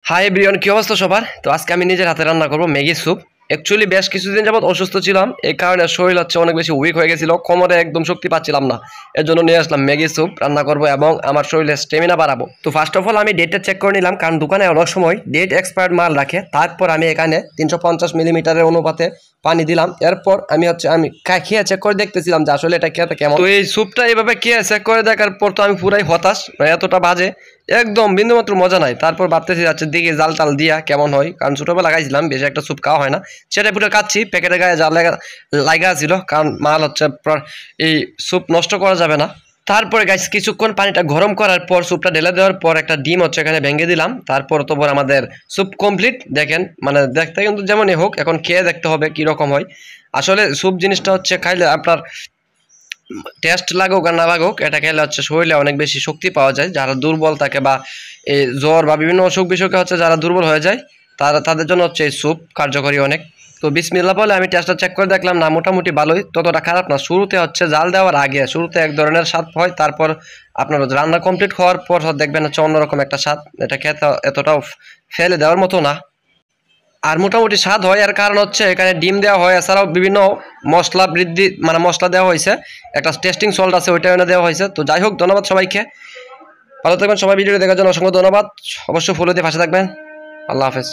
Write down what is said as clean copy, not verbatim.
Hi everyone, কি অবস্থা সবার? তো আজকে আমি নিজের হাতে রান্না করব ম্যাগি স্যুপ। অ্যাকচুয়ালি বেশ কিছুদিন যাবত অসুস্থ ছিলাম, এই কারণে শরীর হচ্ছে অনেক বেশি উইক হয়ে গেছিল, কোমরে একদম শক্তি পাচ্ছিলাম না। এর জন্য নিয়ে আসলাম ম্যাগি স্যুপ রান্না করব এবং আমার শরীরে স্টেমিনা বাড়াবো। তো ফার্স্ট অফ অল আমি ডেটটা চেক করে নিলাম, কারণ দোকানে অনেক সময় ডেট এক্সপায়ার্ড মাল রাখে। তারপর আমি এখানে 350 মিলিমিটারের অনুপাতে পানি দিলাম। এরপর আমি খেয়ে চেক করে দেখতেছিলাম যে আসলে এটা খেতে কেমন। তো এই স্যুপটা এইভাবে খেয়ে চেক করে দেখার পর তো আমি পুরাই হতাশ, এতটা বাজে, একদম বিন্দুমাত্র মজা নাই। তারপর ভাবতেছি যাচ্ছে দিকে জাল টাল দিয়া কেমন হয়, কারণ ছোটোবেলা খাইছিলাম, বেশি একটা স্যুপ খাওয়া হয় না। সেটা পুরো খাচ্ছি, প্যাকেটের গায়ে জাল লাগা ছিল, কারণ মাল হচ্ছে এই স্যুপ নষ্ট করা যাবে না। তারপরে গাইস কিছুক্ষণ পানিটা গরম করার পর স্যুপটা ঢেলে দেওয়ার পর একটা ডিম হচ্ছে এখানে ভেঙে দিলাম। তারপর তো আমাদের স্যুপ কমপ্লিট। দেখেন, মানে দেখতে কিন্তু যেমনই হোক, এখন খেয়ে দেখতে হবে কীরকম হয়। আসলে স্যুপ জিনিসটা হচ্ছে খাইলে আপনার টেস্ট লাগুক আর না লাগুক, এটা খেলে হচ্ছে শরীরে অনেক বেশি শক্তি পাওয়া যায়। যারা দুর্বল থাকে বা এই জ্বর বা বিভিন্ন অসুখ বিসুখে হচ্ছে যারা দুর্বল হয়ে যায়, তাদের জন্য হচ্ছে এই স্যুপ কার্যকরী অনেক। তো বিসমিল্লাহ বলে আমি টেস্টটা চেক করে দেখলাম, না মোটামুটি ভালোই, ততটা খারাপ না। শুরুতে হচ্ছে জাল দেওয়ার আগে শুরুতে এক ধরনের স্বাদ হয়, তারপর আপনার রান্না কমপ্লিট হওয়ার পর দেখবেন হচ্ছে অন্যরকম একটা স্বাদ। এটা খেতে এতটাও ফেলে দেওয়ার মতো না, আর মোটামুটি স্বাদ হয়। এর কারণ হচ্ছে এখানে ডিম দেওয়া হয়, এছাড়াও বিভিন্ন মশলা বৃদ্ধি মানে মশলা দেওয়া হয়েছে, একটা টেস্টিং সল্ট আছে, ওইটা এনে দেওয়া হয়েছে। তো যাই হোক, ধন্যবাদ সবাইকে, ভালো থাকবেন সবাই। ভিডিওটি দেখার জন্য অসংখ্য ধন্যবাদ। অবশ্যই ফলো দিয়ে পাশে থাকবেন। আল্লাহ হাফেজ।